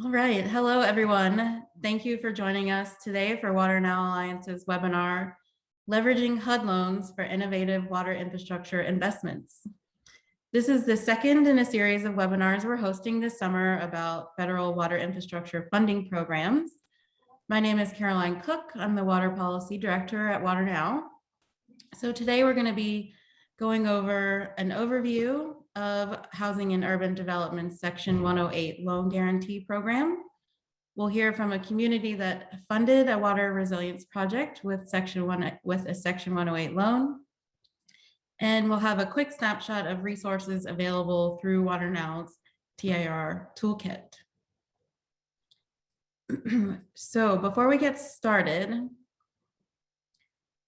All right. Hello, everyone. Thank you for joining us today for WaterNow Alliance's webinar, Leveraging HUD Loans for Innovative Water Infrastructure Investments. This is the second in a series of webinars we're hosting this summer about federal water infrastructure funding programs. My name is Caroline Cook. I'm the Water Policy Director at WaterNow. So today we're going to be going over an overview of Housing and Urban Development Section 108 Loan Guarantee Program. We'll hear from a community that funded a water resilience project with a Section 108 loan. And we'll have a quick snapshot of resources available through WaterNow's TIR toolkit. So before we get started,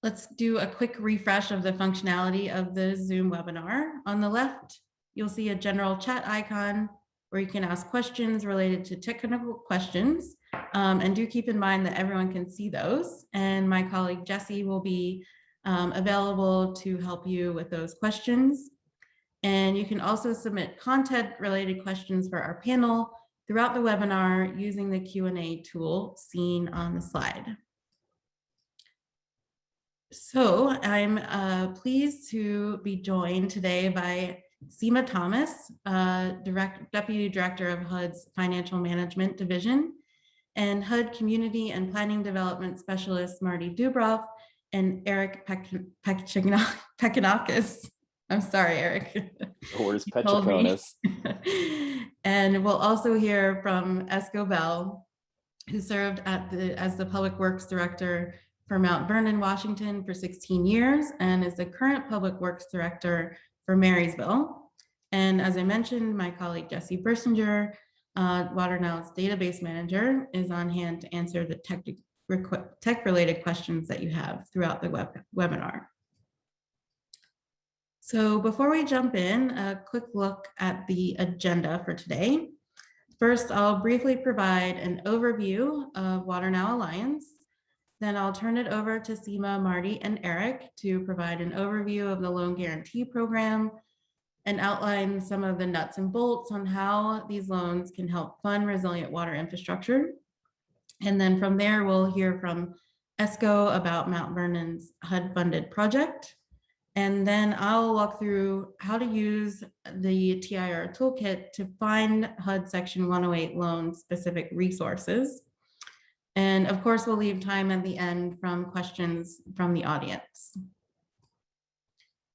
let's do a quick refresh of the functionality of the Zoom webinar. On the left, you'll see a general chat icon where you can ask questions related to technical questions. And do keep in mind that everyone can see those. And my colleague Jessie will be available to help you with those questions. And you can also submit content-related questions for our panel throughout the webinar using the Q&A tool seen on the slide. So I'm pleased to be joined today by Seema Thomas, Deputy Director of HUD's Financial Management Division, and HUD Community and Planning Development Specialist Marty Dubroff and Eric Pekinakis. I'm sorry, Eric. Or is Petroponus. And we'll also hear from Escobel, who served as the Public Works Director for Mount Vernon, Washington for 16 years and is the current Public Works Director for Marysville. And as I mentioned, my colleague Jessie Bersinger, WaterNow's database manager, is on hand to answer the tech-related questions that you have throughout the webinar. So before we jump in, a quick look at the agenda for today. First, I'll briefly provide an overview of WaterNow Alliance. Then I'll turn it over to Seema, Marty, and Eric to provide an overview of the loan guarantee program and outline some of the nuts and bolts on how these loans can help fund resilient water infrastructure. And then from there, we'll hear from ESCO about Mount Vernon's HUD-funded project. And then I'll walk through how to use the TIR toolkit to find HUD Section 108 loan-specific resources. And of course, we'll leave time at the end from questions from the audience.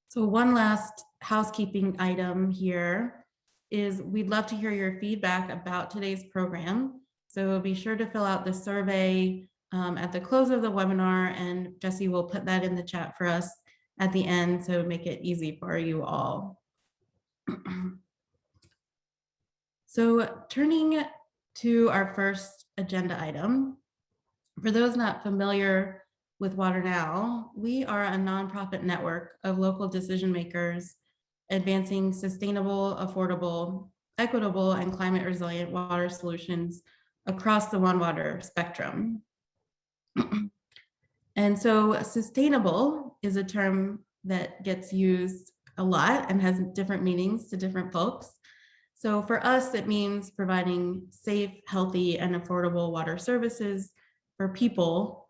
So one last housekeeping item here is we'd love to hear your feedback about today's program. So be sure to fill out the survey at the close of the webinar, and Jessie will put that in the chat for us at the end to make it easy for you all. So turning to our first agenda item, for those not familiar with WaterNow, we are a nonprofit network of local decision makers advancing sustainable, affordable, equitable, and climate resilient water solutions across the One Water spectrum. And so sustainable is a term that gets used a lot and has different meanings to different folks. So for us, it means providing safe, healthy, and affordable water services for people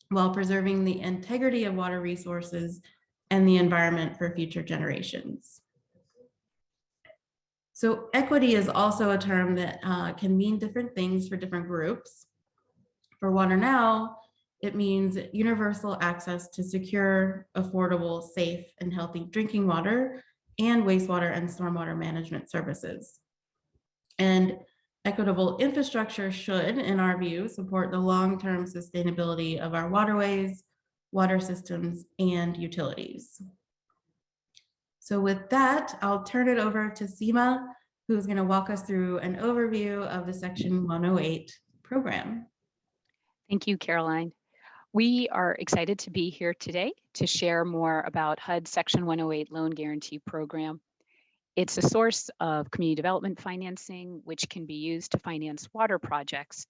while preserving the integrity of water resources and the environment for future generations. So equity is also a term that can mean different things for different groups. For WaterNow, it means universal access to secure, affordable, safe, and healthy drinking water and wastewater and stormwater management services. And equitable infrastructure should, in our view, support the long-term sustainability of our waterways, water systems, and utilities. So with that, I'll turn it over to Seema, who's going to walk us through an overview of the Section 108 program. Thank you, Caroline. We are excited to be here today to share more about HUD Section 108 Loan Guarantee Program. It's a source of community development financing, which can be used to finance water projects.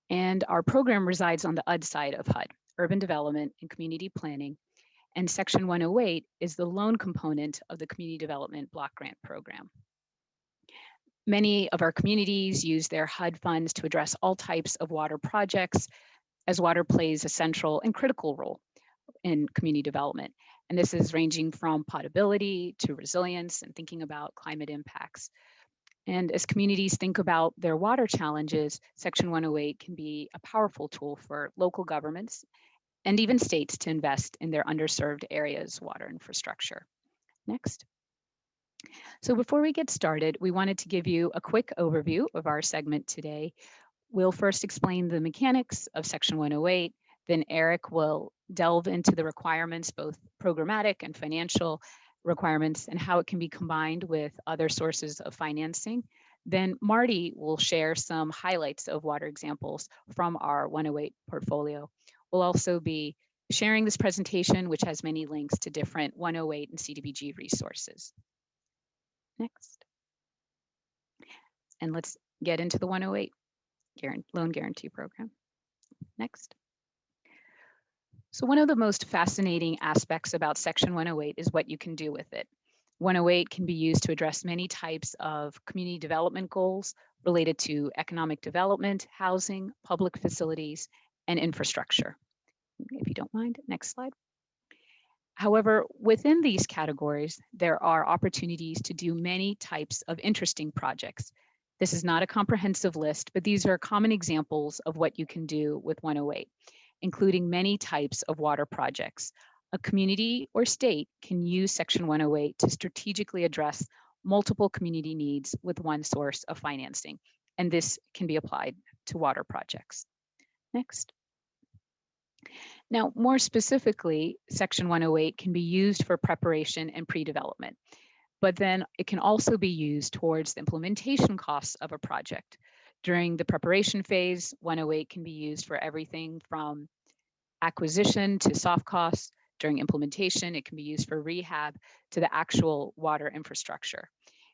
And our program resides on the UD side of HUD, Urban Development and Community Planning. And Section 108 is the loan component of the Community Development Block Grant Program. Many of our communities use their HUD funds to address all types of water projects, as water plays a central and critical role in community development. And this is ranging from potability to resilience and thinking about climate impacts. And as communities think about their water challenges, Section 108 can be a powerful tool for local governments and even states to invest in their underserved areas' water infrastructure. Next. So before we get started, we wanted to give you a quick overview of our segment today. We'll first explain the mechanics of Section 108, then Eric will delve into the requirements, both programmatic and financial requirements, and how it can be combined with other sources of financing. Then Marty will share some highlights of water examples from our 108 portfolio. We'll also be sharing this presentation, which has many links to different 108 and CDBG resources. Next. And let's get into the 108 loan guarantee program. Next. So one of the most fascinating aspects about Section 108 is what you can do with it. 108 can be used to address many types of community development goals related to economic development, housing, public facilities, and infrastructure. If you don't mind, next slide. However, within these categories, there are opportunities to do many types of interesting projects. This is not a comprehensive list, but these are common examples of what you can do with 108, including many types of water projects. A community or state can use Section 108 to strategically address multiple community needs with one source of financing, and this can be applied to water projects. Next. Now, more specifically, Section 108 can be used for preparation and pre-development, but then it can also be used towards the implementation costs of a project. During the preparation phase, 108 can be used for everything from acquisition to soft costs. During implementation, it can be used for rehab to the actual water infrastructure.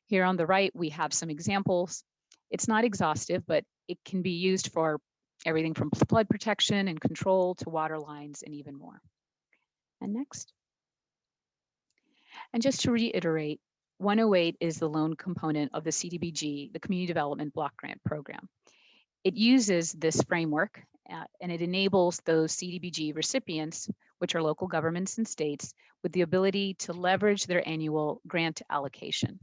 Here on the right, we have some examples. It's not exhaustive, but it can be used for everything from flood protection and control to water lines and even more. And next. And just to reiterate, 108 is the loan component of the CDBG, the Community Development Block Grant Program. It uses this framework and it enables those CDBG recipients, which are local governments and states, with the ability to leverage their annual grant allocation.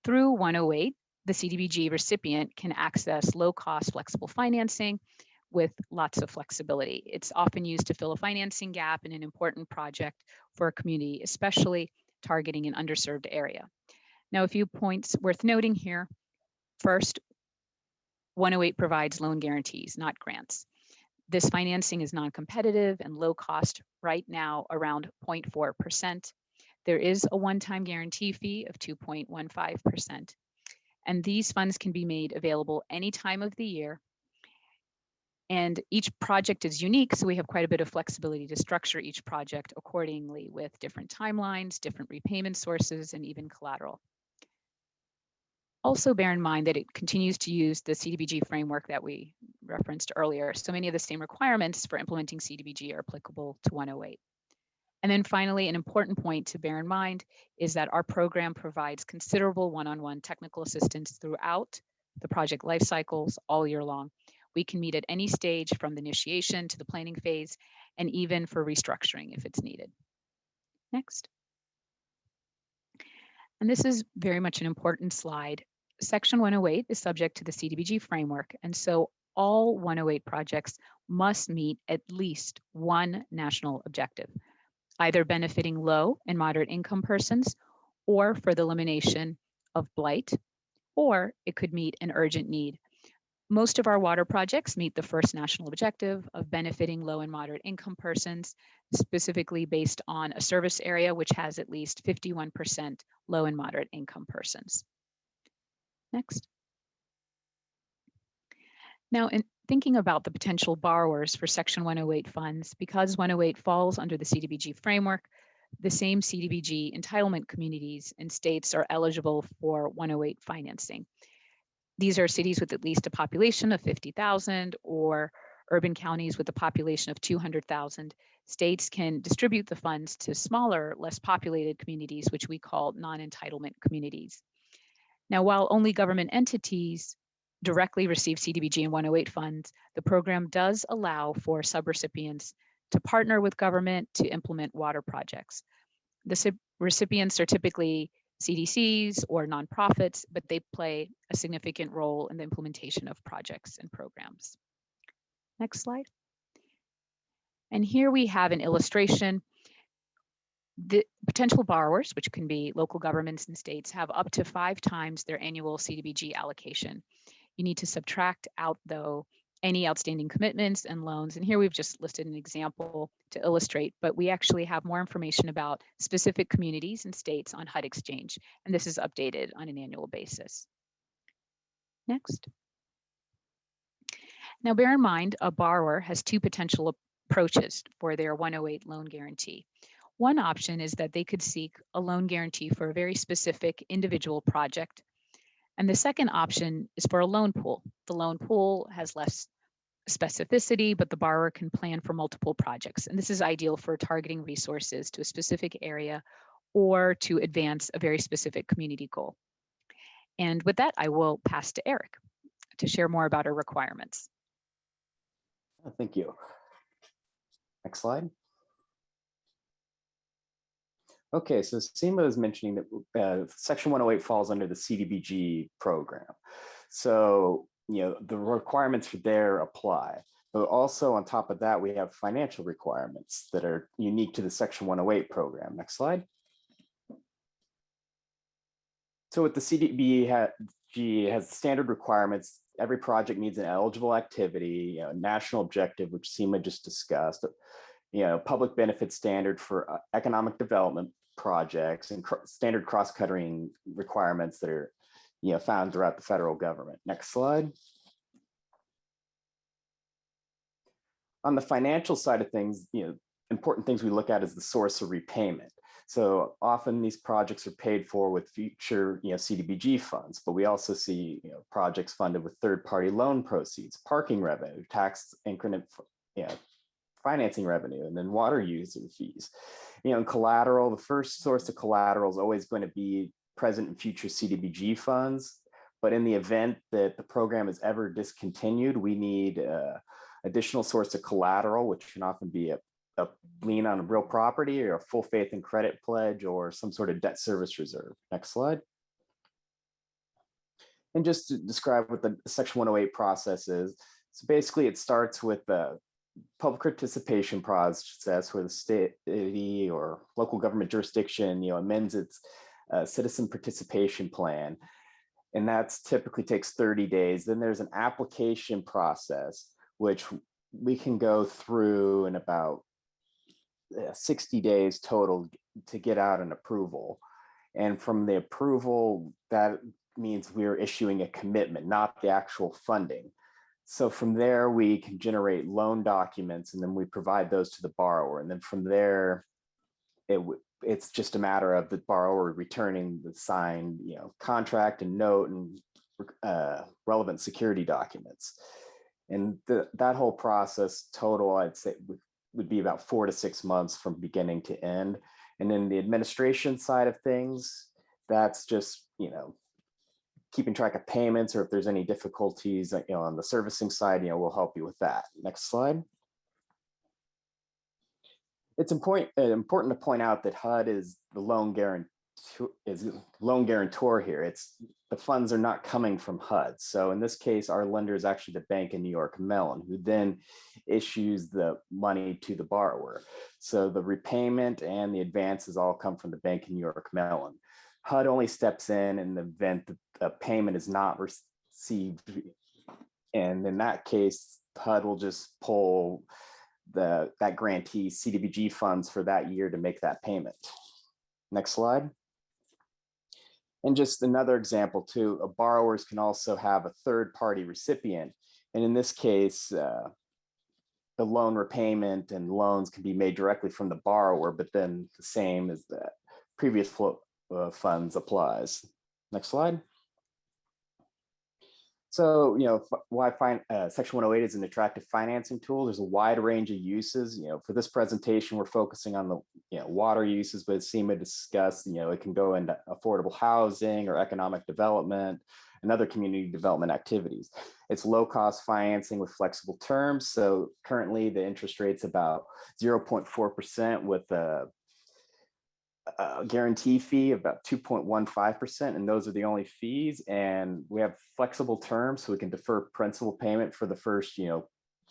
Through 108, the CDBG recipient can access low-cost flexible financing with lots of flexibility. It's often used to fill a financing gap in an important project for a community, especially targeting an underserved area. Now, a few points worth noting here. First, 108 provides loan guarantees, not grants. This financing is non-competitive and low cost right now, around 0.4%. There is a one-time guarantee fee of 2.15%. And these funds can be made available any time of the year. And each project is unique, so we have quite a bit of flexibility to structure each project accordingly with different timelines, different repayment sources, and even collateral. Also bear in mind that it continues to use the CDBG framework that we referenced earlier. So many of the same requirements for implementing CDBG are applicable to 108. And then finally, an important point to bear in mind is that our program provides considerable one-on-one technical assistance throughout the project life cycles all year long. We can meet at any stage from the initiation to the planning phase, and even for restructuring if it's needed. Next. And this is very much an important slide. Section 108 is subject to the CDBG framework, and so all 108 projects must meet at least one national objective, either benefiting low and moderate income persons, or for the elimination of blight, or it could meet an urgent need. Most of our water projects meet the first national objective of benefiting low and moderate income persons, specifically based on a service area which has at least 51% low and moderate income persons. Next. Now, in thinking about the potential borrowers for Section 108 funds, because 108 falls under the CDBG framework, the same CDBG entitlement communities and states are eligible for 108 financing. These are cities with at least a population of 50,000 or urban counties with a population of 200,000. States can distribute the funds to smaller, less populated communities, which we call non-entitlement communities. Now, while only government entities directly receive CDBG and 108 funds, the program does allow for subrecipients to partner with government to implement water projects. The recipients are typically CDCs or nonprofits, but they play a significant role in the implementation of projects and programs. Next slide. And here we have an illustration. The potential borrowers, which can be local governments and states, have up to 5 times their annual CDBG allocation. You need to subtract out, though, any outstanding commitments and loans. And here we've just listed an example to illustrate, but we actually have more information about specific communities and states on HUD Exchange, and this is updated on an annual basis. Next. Now, bear in mind, a borrower has 2 potential approaches for their 108 loan guarantee. One option is that they could seek a loan guarantee for a very specific individual project. And the second option is for a loan pool. The loan pool has less specificity, but the borrower can plan for multiple projects. And this is ideal for targeting resources to a specific area or to advance a very specific community goal. And with that, I will pass to Eric to share more about our requirements. Thank you. Next slide. Okay, so Seema is mentioning that Section 108 falls under the CDBG program. So, the requirements for there apply. But also on top of that, we have financial requirements that are unique to the Section 108 program. Next slide. So with the CDBG has standard requirements. Every project needs an eligible activity, national objective, which Seema just discussed, public benefit standard for economic development projects, and standard cross-cutting requirements that are found throughout the federal government. Next slide. On the financial side of things, important things we look at is the source of repayment. So often these projects are paid for with future CDBG funds, but we also see projects funded with third-party loan proceeds, parking revenue, tax increment financing revenue, and then water user fees. In collateral, the first source of collateral is always going to be present and future CDBG funds. But in the event that the program is ever discontinued, we need additional source of collateral, which can often be a lien on a real property or a full faith and credit pledge or some sort of debt service reserve. Next slide. And just to describe what the Section 108 process is. So basically it starts with the public participation process where the state or local government jurisdiction amends its citizen participation plan. And that's typically takes 30 days. Then there's an application process, which we can go through in about 60 days total to get out an approval. And from the approval, that means we're issuing a commitment, not the actual funding. So from there, we can generate loan documents and then we provide those to the borrower. And then from there, it's just a matter of the borrower returning the signed contract and note and relevant security documents. And that whole process total, I'd say, would be about 4 to 6 months from beginning to end. And then the administration side of things, that's just, keeping track of payments, or if there's any difficulties, on the servicing side, we'll help you with that. Next slide. It's important to point out that HUD is the loan guarantor here. The funds are not coming from HUD. So in this case, our lender is actually the bank in New York Mellon, who then issues the money to the borrower. So the repayment and the advances all come from the bank in New York Mellon. HUD only steps in the event that a payment is not received. And in that case, HUD will just pull that grantee CDBG funds for that year to make that payment. Next slide. And just another example too, borrowers can also have a third-party recipient. And in this case, the loan repayment and loans can be made directly from the borrower, but then the same as the previous flow funds applies. Next slide. So, why Section 108 is an attractive financing tool. There's a wide range of uses. For this presentation, we're focusing on the water uses, but as Seema discussed, it can go into affordable housing or economic development and other community development activities. It's low-cost financing with flexible terms. So currently, the interest rate's about 0.4% with a guarantee fee of about 2.15%, and those are the only fees. And we have flexible terms, so we can defer principal payment for the first,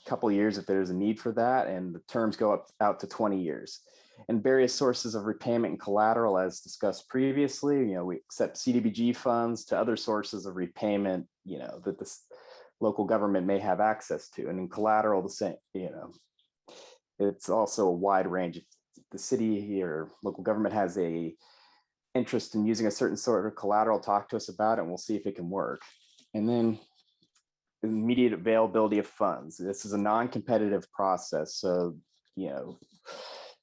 couple of years if there's a need for that, and the terms go out to 20 years. And various sources of repayment and collateral, as discussed previously, we accept CDBG funds to other sources of repayment, that the local government may have access to. And in collateral, the same, it's also a wide range. If the city or local government has a interest in using a certain sort of collateral, talk to us about it and we'll see if it can work. And then immediate availability of funds. This is a non-competitive process. So,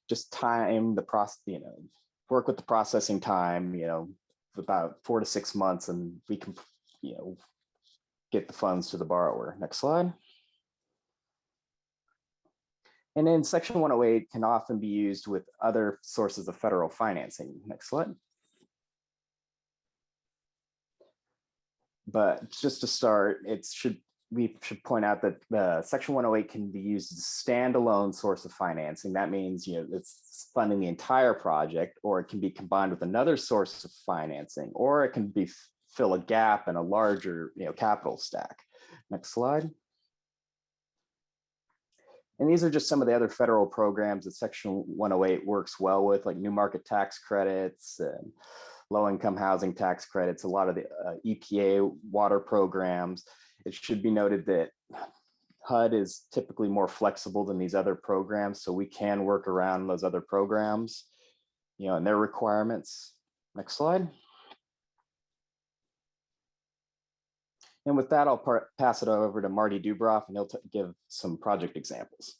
just time the process, work with the processing time, about 4 to 6 months, and we can, get the funds to the borrower. Next slide. And then Section 108 can often be used with other sources of federal financing. Next slide. But just to start, we should point out that Section 108 can be used as a standalone source of financing. That means, it's funding the entire project, or it can be combined with another source of financing, or it can fill a gap in a larger, capital stack. Next slide. And these are just some of the other federal programs that Section 108 works well with, like new market tax credits and low-income housing tax credits, a lot of the EPA water programs. It should be noted that HUD is typically more flexible than these other programs, so we can work around those other programs, and their requirements. Next slide. And with that, I'll pass it over to Marty Dubroff, and he'll give some project examples.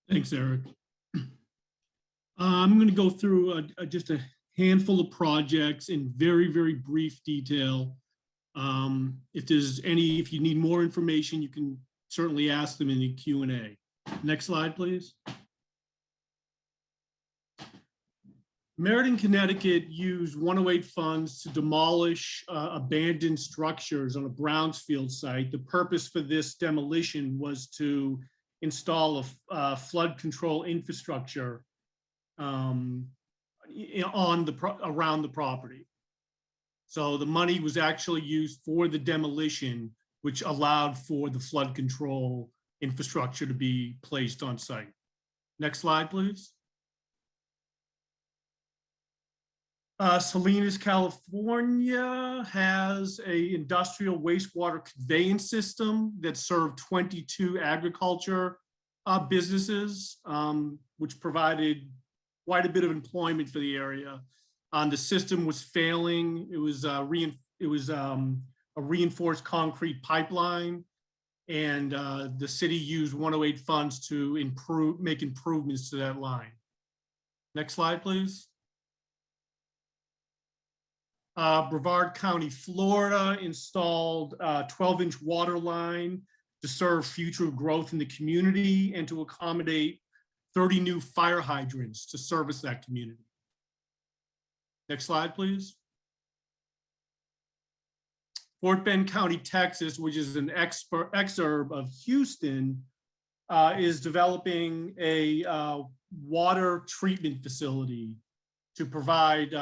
Thanks, Eric. I'm going to go through just a handful of projects in very, very brief detail. If you need more information, you can certainly ask them in the Q&A. Next slide, please. Meridian, Connecticut used 108 funds to demolish abandoned structures on a Brownsfield site. The purpose for this demolition was to install a flood control infrastructure around the property. So the money was actually used for the demolition, which allowed for the flood control infrastructure to be placed on site. Next slide, please. Salinas, California has an industrial wastewater conveyance system that served 22 agriculture businesses, which provided quite a bit of employment for the area. The system was failing. It was a reinforced concrete pipeline, and the city used 108 funds to make improvements to that line. Next slide, please. Brevard County, Florida installed a 12-inch water line to serve future growth in the community and to accommodate 30 new fire hydrants to service that community. Next slide, please. Fort Bend County, Texas, which is an exurb of Houston, is developing a water treatment facility to provide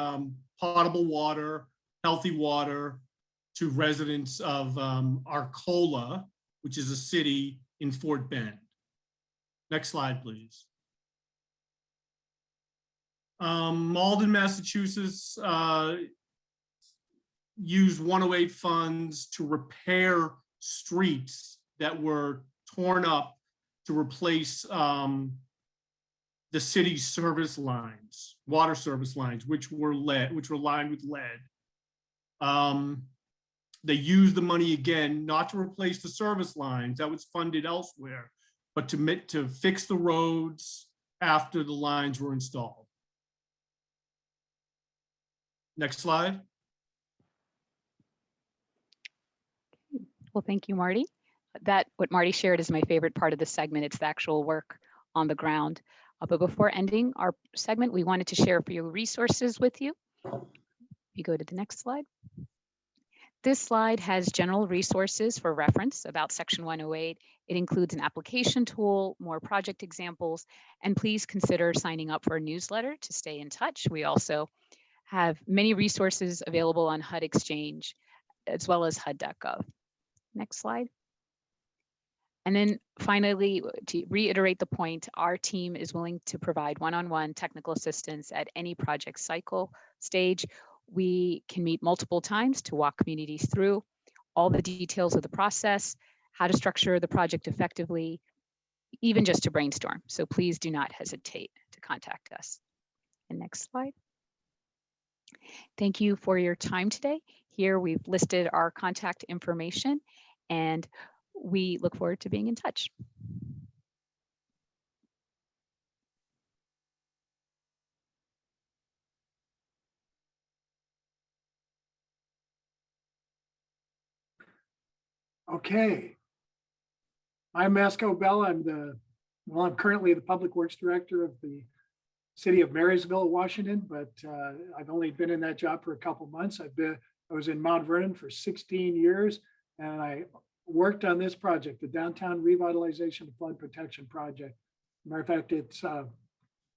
potable water, healthy water to residents of Arcola, which is a city in Fort Bend. Next slide, please. Malden, Massachusetts used 108 funds to repair streets that were torn up to replace the city's service lines, water service lines, which were lined with lead. They used the money again, not to replace the service lines that was funded elsewhere, but to fix the roads after the lines were installed. Next slide. Well, thank you, Marty. What Marty shared is my favorite part of the segment. It's the actual work on the ground. But before ending our segment, we wanted to share a few resources with you. If you go to the next slide. This slide has general resources for reference about Section 108. It includes an application tool, more project examples, and please consider signing up for a newsletter to stay in touch. We also have many resources available on HUD Exchange, as well as HUD.gov. Next slide. And then finally, to reiterate the point, our team is willing to provide one-on-one technical assistance at any project cycle stage. We can meet multiple times to walk communities through all the details of the process, how to structure the project effectively, even just to brainstorm. So please do not hesitate to contact us. And next slide. Thank you for your time today. Here we've listed our contact information, and we look forward to being in touch. Okay. I'm Masco Bell. I'm currently the Public Works Director of the City of Marysville, Washington, but I've only been in that job for a couple months. I was in Mount Vernon for 16 years, and I worked on this project, the Downtown Revitalization and Flood Protection Project. Matter of fact,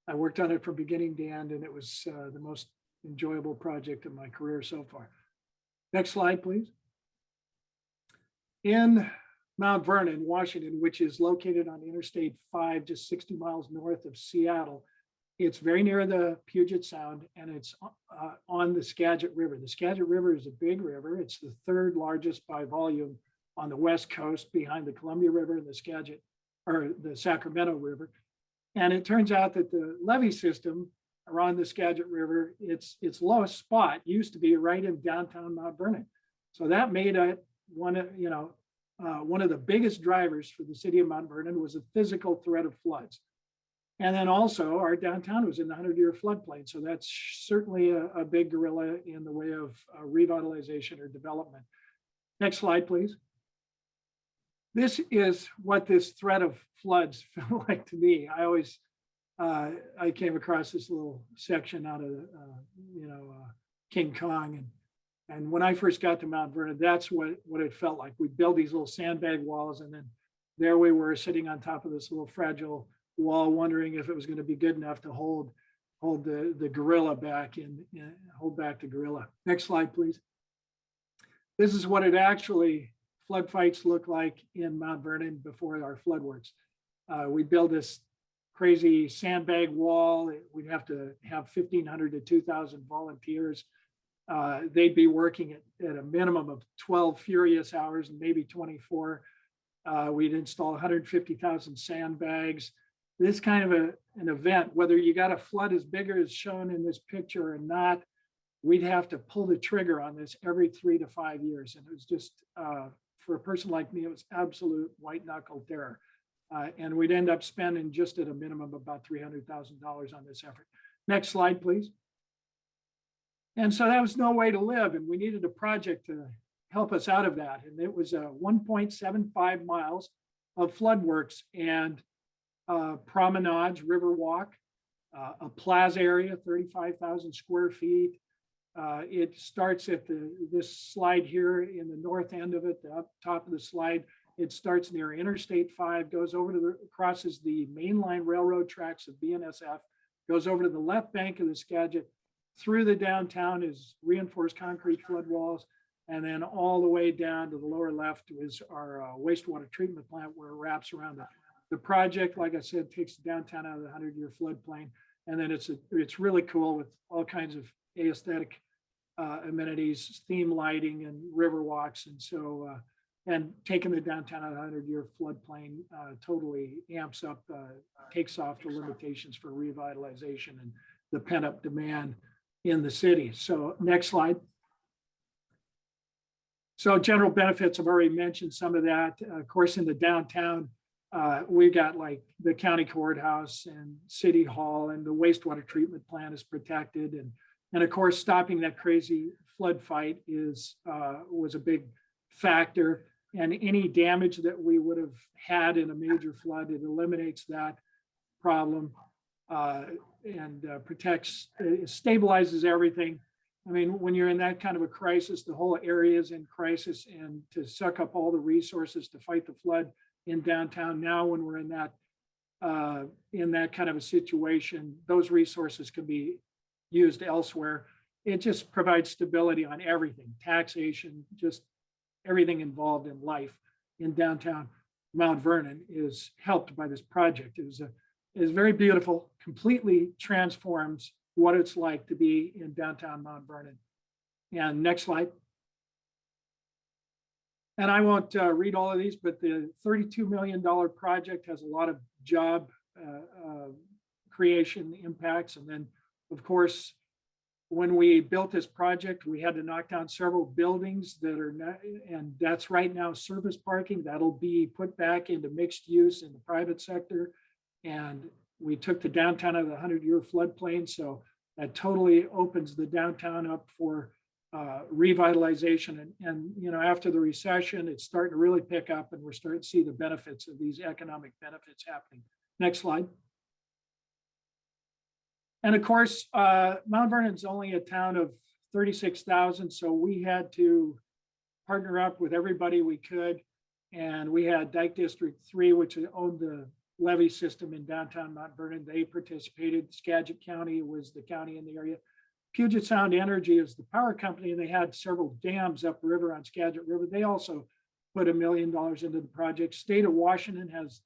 I worked on it from beginning to end, and it was the most enjoyable project of my career so far. Next slide, please. In Mount Vernon, Washington, which is located on Interstate 5, just 60 miles north of Seattle. It's very near the Puget Sound, and it's on the Skagit River. The Skagit River is a big river. It's the third largest by volume on the West Coast, behind the Columbia River and the Sacramento River. And it turns out that the levee system around the Skagit River, its lowest spot used to be right in downtown Mount Vernon. So that made it one of the biggest drivers for the city of Mount Vernon was a physical threat of floods. And then also our downtown was in the 100-year floodplain. So that's certainly a big gorilla in the way of revitalization or development. Next slide, please. This is what this threat of floods felt like to me. I came across this little section out of, King Kong. And when I first got to Mount Vernon, that's what it felt like. We'd build these little sandbag walls, and then there we were sitting on top of this little fragile wall, wondering if it was going to be good enough to hold the gorilla back and hold back the gorilla. Next slide, please. This is what it actually flood fights look like in Mount Vernon before our flood works. We build this crazy sandbag wall. We'd have to have 1,500 to 2,000 volunteers. They'd be working at a minimum of 12 furious hours and maybe 24. We'd install 150,000 sandbags. This kind of an event, whether you got a flood as big as shown in this picture or not, we'd have to pull the trigger on this every 3 to 5 years. And it was just, for a person like me, it was absolute white knuckle terror. And we'd end up spending just at a minimum about $300,000 on this effort. Next slide, please. And so that was no way to live. And we needed a project to help us out of that. And it was 1.75 miles of flood works and promenades, river walk, a plaza area, 35,000 square feet. It starts at this slide here in the north end of it, the up top of the slide. It starts near Interstate 5, goes over crosses the mainline railroad tracks of BNSF, goes over to the left bank of the Skagit. Through the downtown is reinforced concrete flood walls, and then all the way down to the lower left is our wastewater treatment plant where it wraps around it. The project, like I said, takes the downtown out of the 100-year floodplain, and then it's really cool with all kinds of aesthetic amenities, theme lighting, and river walks, and so and taking the downtown out of the 100-year floodplain totally amps up, takes off the limitations for revitalization and the pent-up demand in the city. So next slide. So general benefits, I've already mentioned some of that. Of course, in the downtown, we got like the county courthouse and city hall, and the wastewater treatment plant is protected. And of course, stopping that crazy flood fight was a big factor. and any damage that we would have had in a major flood, it eliminates that problem and protects, it stabilizes everything. I mean, when you're in that kind of a crisis, the whole area is in crisis, and to suck up all the resources to fight the flood in downtown now, when we're in that kind of a situation, those resources can be used elsewhere. It just provides stability on everything, taxation, just everything involved in life in downtown Mount Vernon is helped by this project. It is very beautiful, completely transforms what it's like to be in downtown Mount Vernon. And next slide. And I won't read all of these, but the $32 million project has a lot of job creation impacts. And then, of course, when we built this project, we had to knock down several buildings that are not, and that's right now surface parking. That'll be put back into mixed use in the private sector. And we took the downtown of the 100-year floodplain. So that totally opens the downtown up for revitalization. And, you know, after the recession, it's starting to really pick up, and we're starting to see the benefits of these economic benefits happening. Next slide. And of course, Mount Vernon's only a town of 36,000. So we had to partner up with everybody we could. And we had Dike District 3, which owned the levee system in downtown Mount Vernon. They participated. Skagit County was the county in the area. Puget Sound Energy is the power company, and they had several dams upriver on Skagit River. They also put $1 million into the project. State of Washington has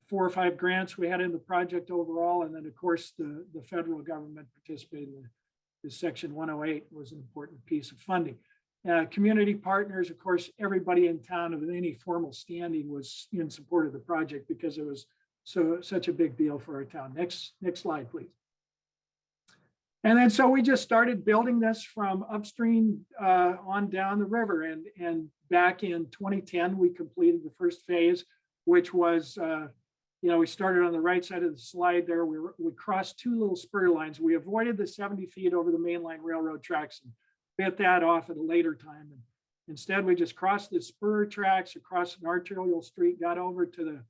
4 or 5 grants we had in the project overall. And then of course, the federal government participated in the Section 108 was an important piece of funding. Community partners, of course, everybody in town of any formal standing was in support of the project because it was such a big deal for our town. Next slide, please. And then so we just started building this from upstream on down the river. And back in 2010, we completed the first phase, which was, we started on the right side of the slide there. We crossed 2 little spur lines. We avoided the 70 feet over the mainline railroad tracks and bit that off at a later time. And instead, we just crossed the spur tracks across an arterial street, got over to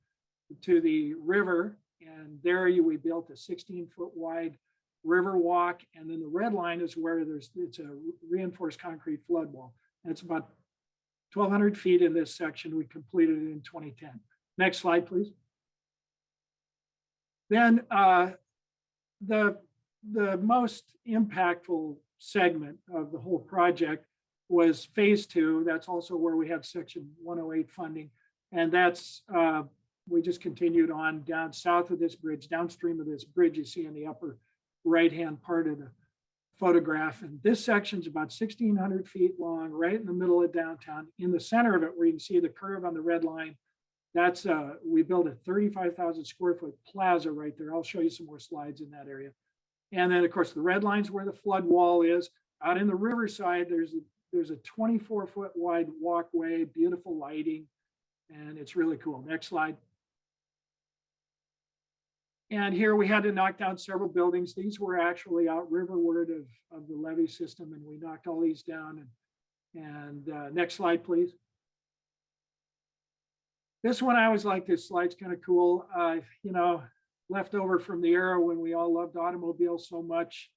the river, and there we built a 16-foot wide river walk. And then the red line is where it's a reinforced concrete flood wall. And it's about 1,200 feet in this section. We completed it in 2010. Next slide, please. Then the most impactful segment of the whole project was phase 2. That's also where we have Section 108 funding. And that's, we just continued on down south of this bridge, downstream of this bridge you see in the upper right-hand part of the photograph. And this section's about 1,600 feet long, right in the middle of downtown. In the center of it, where you can see the curve on the red line, that's we built a 35,000 square foot plaza right there. I'll show you some more slides in that area. And then of course, the red line's where the flood wall is. Out in the riverside, there's a 24-foot wide walkway, beautiful lighting, and it's really cool. Next slide. And here we had to knock down several buildings. These were actually out riverward of the levee system, and we knocked all these down. And next slide, please. This one, I always like this slide's kind of cool. Left over from the era when we all loved automobiles so much.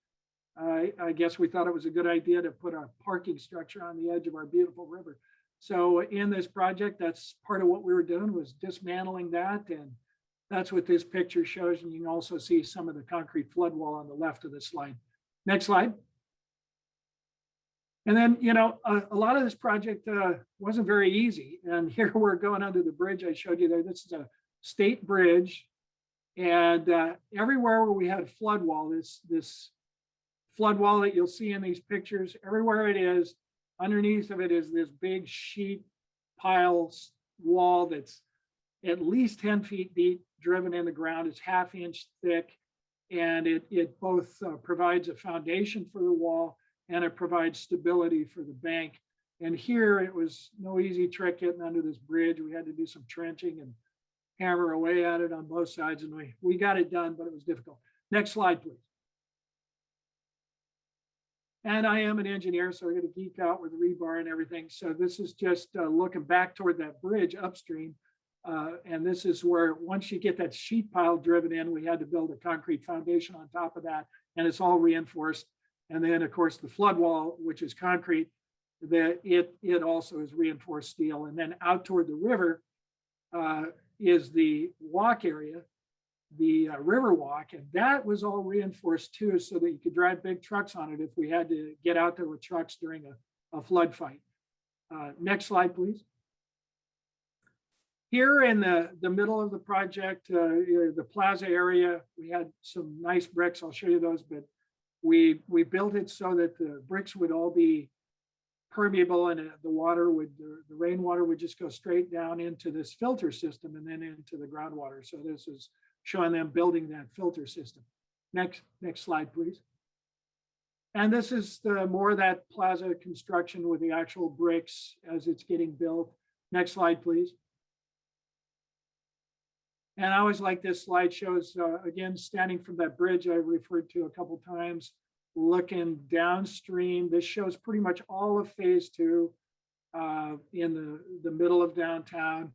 I guess we thought it was a good idea to put a parking structure on the edge of our beautiful river. So in this project, that's part of what we were doing, was dismantling that. And that's what this picture shows. And you can also see some of the concrete flood wall on the left of the slide. Next slide. And then, a lot of this project wasn't very easy. And here we're going under the bridge I showed you there. This is a state bridge. And everywhere where we had flood wall, this flood wall that you'll see in these pictures, everywhere it is, underneath of it is this big sheet pile wall that's at least 10 feet deep, driven in the ground. It's ½ inch thick. And it both provides a foundation for the wall, and it provides stability for the bank. And here it was no easy trick getting under this bridge. We had to do some trenching and hammer away at it on both sides. And we got it done, but it was difficult. Next slide, please. And I am an engineer, so we're going to geek out with rebar and everything. So this is just looking back toward that bridge upstream. And this is where, once you get that sheet pile driven in, we had to build a concrete foundation on top of that, and it's all reinforced. And then, of course, the flood wall, which is concrete, that it also is reinforced steel. And then out toward the river is the walk area, the river walk, and that was all reinforced too, so that you could drive big trucks on it if we had to get out there with trucks during a flood fight. Next slide, please. Here in the middle of the project, the plaza area, we had some nice bricks. I'll show you those, but we built it so that the bricks would all be permeable, and the rainwater would just go straight down into this filter system and then into the groundwater. So this is showing them building that filter system. Next slide, please. And this is more of that plaza construction with the actual bricks as it's getting built. Next slide, please. And I always like this slide. Shows, again, standing from that bridge I referred to a couple times, looking downstream. This shows pretty much all of phase 2 in the middle of downtown.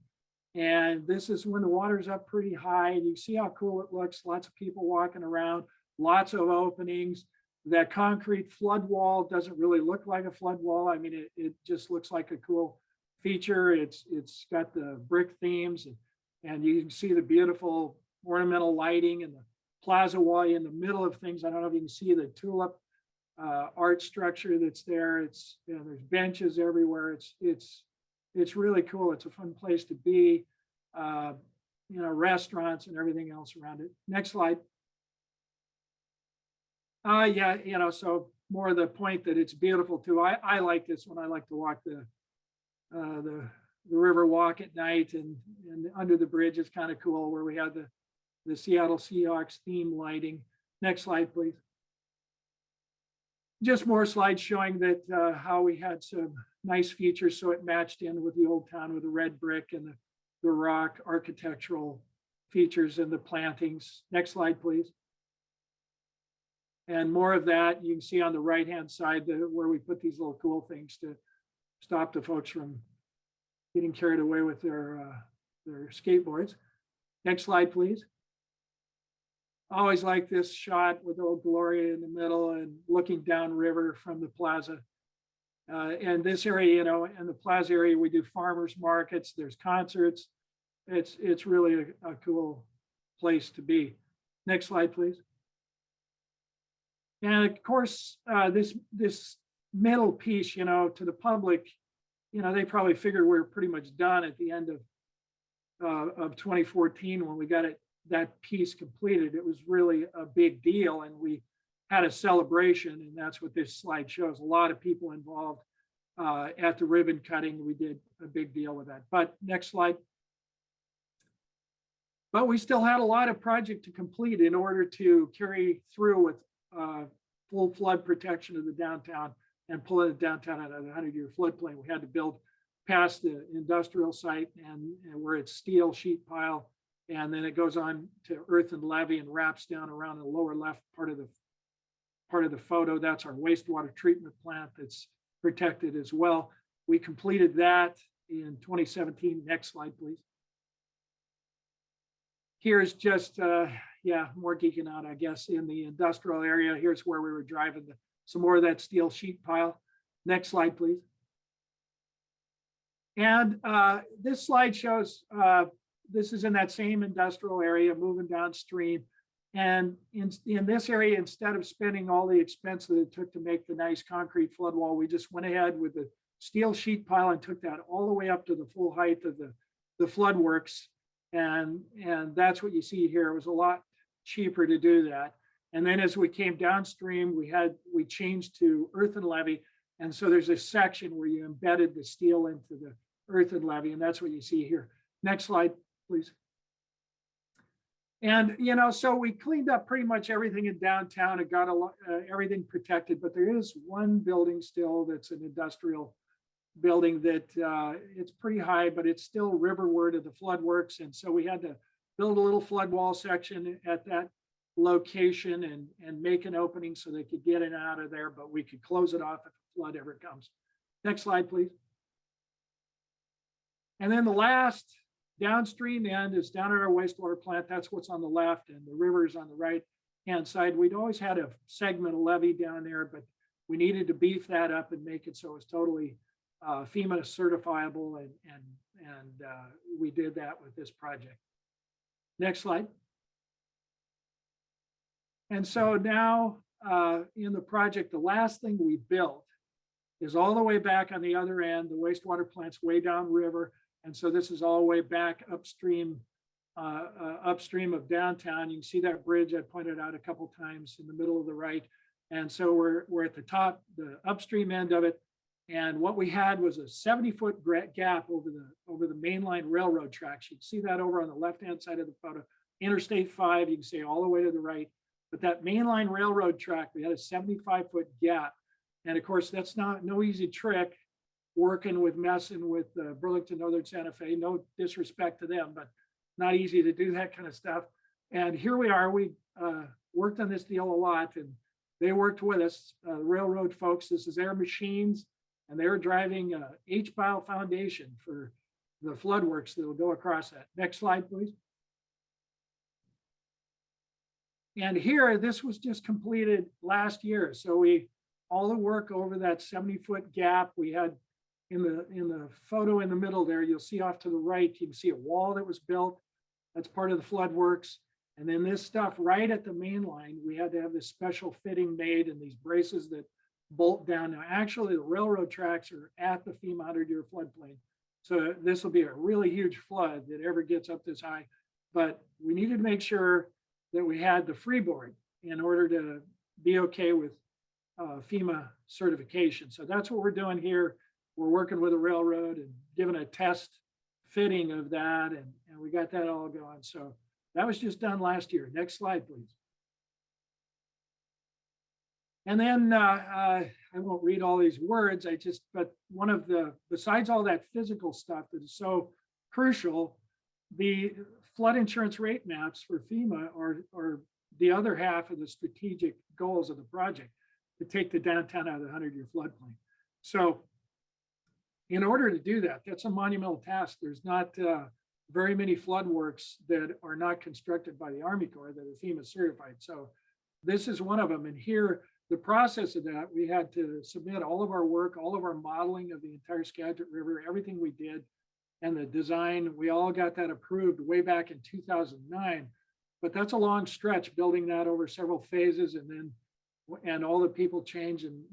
And this is when the water's up pretty high. You see how cool it looks. Lots of people walking around, lots of openings. That concrete flood wall doesn't really look like a flood wall. I mean, it just looks like a cool feature. It's got the brick themes, and you can see the beautiful ornamental lighting and the plaza wall in the middle of things. I don't know if you can see the tulip art structure that's there. It's, you know, there's benches everywhere. It's really cool. It's a fun place to be. You know, restaurants and everything else around it. Next slide. Yeah, you know, so more of the point that it's beautiful too. I like this one. I like to walk the river walk at night, and under the bridge is kind of cool, where we have the Seattle Seahawks theme lighting. Next slide, please. Just more slides showing that how we had some nice features, so it matched in with the old town with the red brick and the rock architectural features and the plantings. Next slide, please. And more of that you can see on the right-hand side, where we put these little cool things to stop the folks from getting carried away with their skateboards. Next slide, please. I always like this shot with old Gloria in the middle and looking downriver from the plaza. And this area, you know, in the plaza area, we do farmers markets, there's concerts. It's really a cool place to be. Next slide, please. And of course, this middle piece, you know, to the public, you know, they probably figured we were pretty much done at the end of 2014 when we got that piece completed. It was really a big deal, and we had a celebration, and that's what this slide shows. A lot of people involved at the ribbon cutting. We did a big deal with that. But next slide. But we still had a lot of project to complete in order to carry through with full flood protection of the downtown and pulling the downtown out of the 100-year floodplain. We had to build past the industrial site and where it's steel sheet pile, and then it goes on to earth and levee and wraps down around the lower left part of the photo. That's our wastewater treatment plant that's protected as well. We completed that in 2017. Next slide, please. Here's just, yeah, more geeking out, I guess, in the industrial area. Here's where we were driving some more of that steel sheet pile. Next slide, please. And this slide shows, this is in that same industrial area moving downstream. And in this area, instead of spending all the expense that it took to make the nice concrete flood wall, we just went ahead with the steel sheet pile and took that all the way up to the full height of the flood works. And that's what you see here. It was a lot cheaper to do that. And then as we came downstream, we changed to earth and levee. And so there's a section where you embedded the steel into the earth and levee, and that's what you see here. Next slide, please. And, you know, so we cleaned up pretty much everything in downtown and got everything protected, but there is one building still that's an industrial building that it's pretty high, but it's still riverward of the flood works. And so we had to build a little flood wall section at that location and make an opening so they could get in and out of there, but we could close it off if a flood ever comes. Next slide, please. And then the last downstream end is down at our wastewater plant. That's what's on the left, and the river is on the right hand side. We'd always had a segment of levee down there, but we needed to beef that up and make it so it's totally FEMA certifiable, and we did that with this project. Next slide. And so now in the project, the last thing we built is all the way back on the other end. The wastewater plant's way downriver. And so this is all the way back upstream, upstream of downtown. You can see that bridge I pointed out a couple times in the middle of the right. And so we're at the top, the upstream end of it. And what we had was a 70-foot gap over the mainline railroad tracks. You can see that over on the left-hand side of the photo. Interstate 5, you can see all the way to the right. But that mainline railroad track, we had a 75-foot gap. And of course, that's no easy trick working with messing with Burlington Northern Santa Fe. No disrespect to them, but not easy to do that kind of stuff. And here we are. We worked on this deal a lot, and they worked with us, railroad folks. This is their machines, and they were driving H-pile foundation for the flood works that will go across that. Next slide, please. And here, this was just completed last year. So all the work over that 70-foot gap, we had in the photo in the middle there, you'll see off to the right, you can see a wall that was built. That's part of the flood works. And then this stuff right at the main line, we had to have this special fitting made and these braces that bolt down. Now, actually, the railroad tracks are at the FEMA 100-year floodplain. So this will be a really huge flood that ever gets up this high. But we needed to make sure that we had the freeboard in order to be okay with FEMA certification. So that's what we're doing here. We're working with a railroad and giving a test fitting of that, and we got that all going. So that was just done last year. Next slide, please. And then I won't read all these words. But one of besides all that physical stuff that is so crucial, the flood insurance rate maps for FEMA are the other half of the strategic goals of the project to take the downtown out of the 100-year floodplain. So in order to do that, that's a monumental task. There's not very many flood works that are not constructed by the Army Corps that are FEMA certified. So this is one of them. And here, the process of that, we had to submit all of our work, all of our modeling of the entire Skagit River, everything we did, and the design. We all got that approved way back in 2009. But that's a long stretch, building that over several phases, and all the people change, and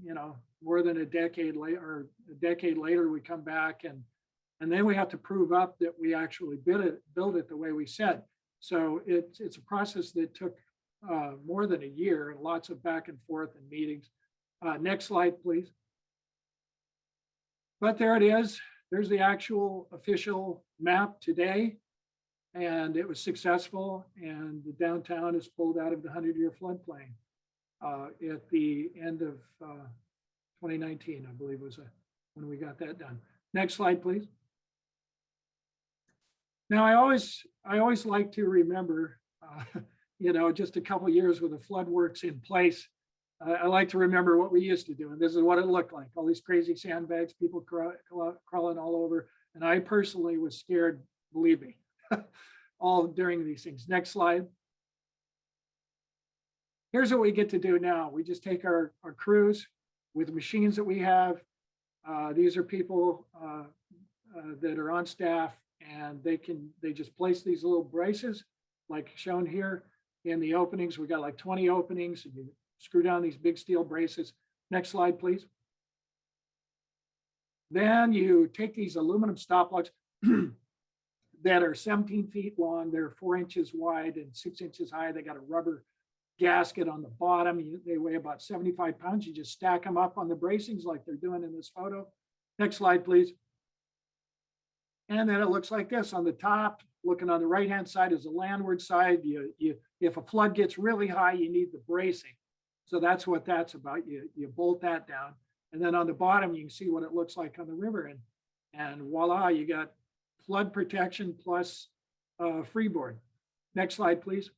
more than a decade later, we come back and then we have to prove up that we actually build it the way we said. So it's a process that took more than a year, and lots of back and forth and meetings. Next slide, please. But there it is. There's the actual official map today, and it was successful, and the downtown is pulled out of the 100-year floodplain at the end of 2019, I believe was when we got that done. Next slide, please. Now, I always like to remember, just a couple of years with the flood works in place. I like to remember what we used to do, and this is what it looked like. All these crazy sandbags, people crawling all over, and I personally was scared, believe me, all during these things. Next slide. Here's what we get to do now. We just take our crews with machines that we have. These are people that are on staff, and they just place these little braces like shown here in the openings. We got like 20 openings, and you screw down these big steel braces. Next slide, please. Then you take these aluminum stop lugs that are 17 feet long. They're 4 inches wide and 6 inches high. They got a rubber gasket on the bottom. They weigh about 75 pounds. You just stack them up on the bracings like they're doing in this photo. Next slide, please. And then it looks like this on the top. Looking on the right-hand side is the landward side. If a flood gets really high, you need the bracing. So that's what that's about. You bolt that down. And then on the bottom, you can see what it looks like on the river. And voila, you got flood protection plus freeboard. Next slide, please.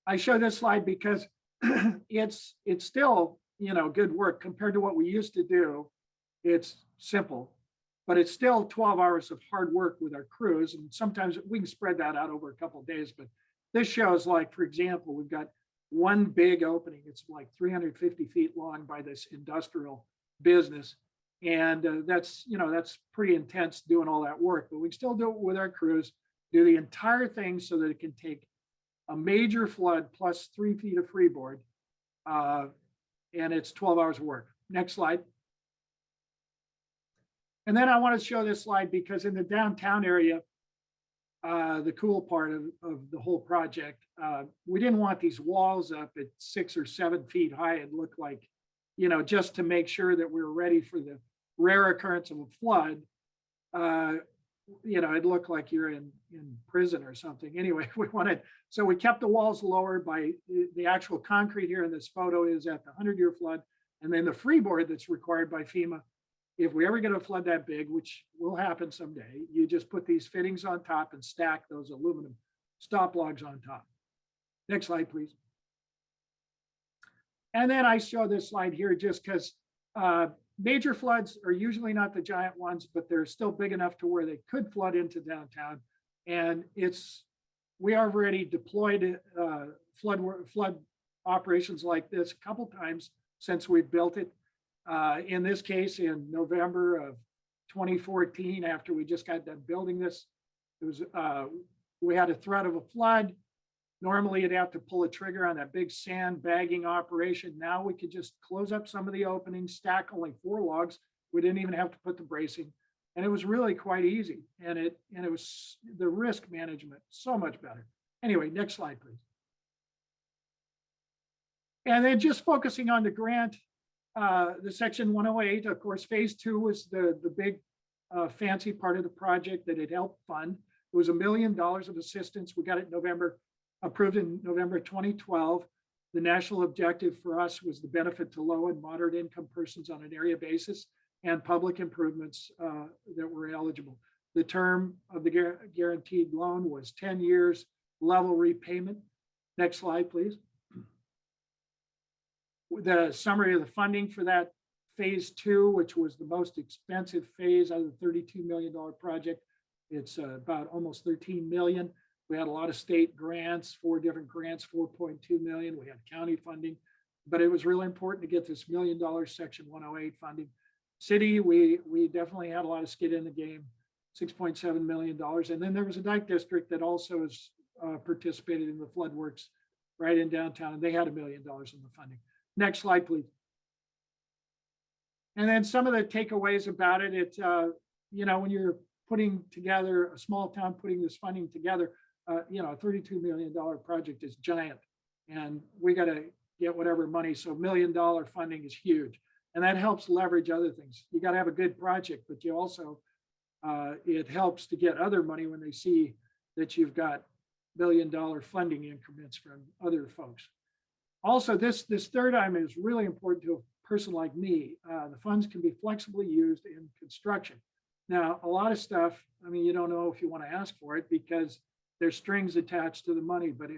I show this slide because it's still, good work compared to what we used to do. It's simple, but it's still 12 hours of hard work with our crews. And sometimes we can spread that out over a couple of days, but this shows, like, for example, we've got one big opening. It's like 350 feet long by this industrial business. And that's pretty intense doing all that work, but we still do it with our crews, do the entire thing so that it can take a major flood plus 3 feet of freeboard. And it's 12 hours of work. Next slide. And then I want to show this slide because in the downtown area, the cool part of the whole project, we didn't want these walls up at 6 or 7 feet high and look like, just to make sure that we were ready for the rare occurrence of a flood. It looked like you're in prison or something. Anyway, so we kept the walls lower by the actual concrete here in this photo is at the 100-year flood. And then the freeboard that's required by FEMA, if we ever get a flood that big, which will happen someday, you just put these fittings on top and stack those aluminum stop logs on top. Next slide, please. And then I show this slide here just because major floods are usually not the giant ones, but they're still big enough to where they could flood into downtown. And we have already deployed flood operations like this a couple times since we built it. In this case, in November of 2014, after we just got done building this, we had a threat of a flood. Normally, you'd have to pull a trigger on that big sand bagging operation. Now we could just close up some of the openings, stack only 4 logs. We didn't even have to put the bracing, and it was really quite easy. And it was the risk management so much better. Anyway, next slide, please. And then just focusing on the grant, the Section 108, of course, phase 2 was the big fancy part of the project that it helped fund. It was $1 million of assistance. We got it in November. Approved in November 2012. The national objective for us was the benefit to low and moderate income persons on an area basis and public improvements that were eligible. The term of the guaranteed loan was 10 years, level repayment. Next slide, please. The summary of the funding for that phase 2, which was the most expensive phase out of the $32 million project. It's about almost 13 million. We had a lot of state grants, 4 different grants, 4.2 million. We had county funding, but it was really important to get this $1 million Section 108 funding. City, we definitely had a lot of skin in the game, $6.7 million. And then there was a dike district that also has participated in the flood works right in downtown, and they had $1 million in the funding. Next slide, please. And then some of the takeaways about it, when you're putting together a small town, putting this funding together, a $32 million project is giant, and we got to get whatever money. So $1 million funding is huge, and that helps leverage other things. You got to have a good project, but you also, it helps to get other money when they see that you've got $1 billion funding increments from other folks. Also, this third item is really important to a person like me. The funds can be flexibly used in construction. Now, a lot of stuff, you don't know if you want to ask for it because there's strings attached to the money. But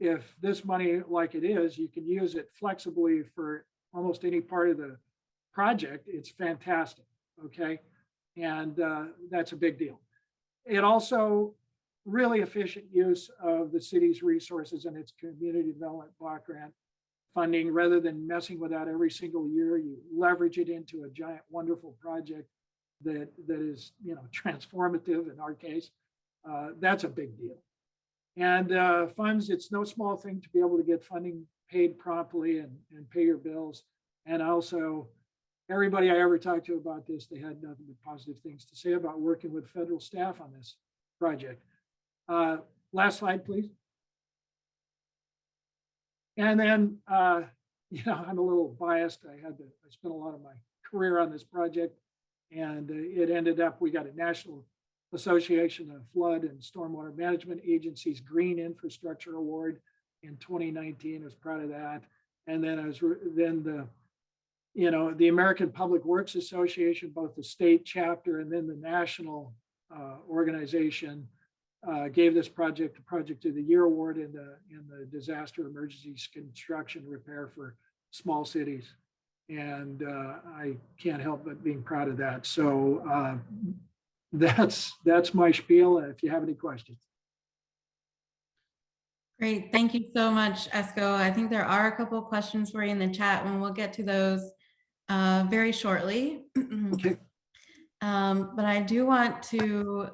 if this money, like it is, you can use it flexibly for almost any part of the project, it's fantastic, okay? And that's a big deal. It also really efficient use of the city's resources and its community development block grant funding. Rather than messing with that every single year, you leverage it into a giant, wonderful project that is, transformative in our case. That's a big deal. And funds, it's no small thing to be able to get funding paid promptly and pay your bills. And also, everybody I ever talked to about this, they had nothing but positive things to say about working with federal staff on this project. Last slide, please. And then, I'm a little biased. I spent a lot of my career on this project, and it ended up, we got a National Association of Flood and Stormwater Management Agencies Green Infrastructure Award in 2019. I was proud of that. And then the American Public Works Association, both the state chapter and then the national organization, gave this project a Project of the Year award in the Disaster Emergencies Construction Repair for Small Cities. And I can't help but being proud of that. So that's my spiel. If you have any questions. Great, thank you so much, Esco. I think there are a couple of questions for you in the chat, and we'll get to those very shortly. Okay. But I do want to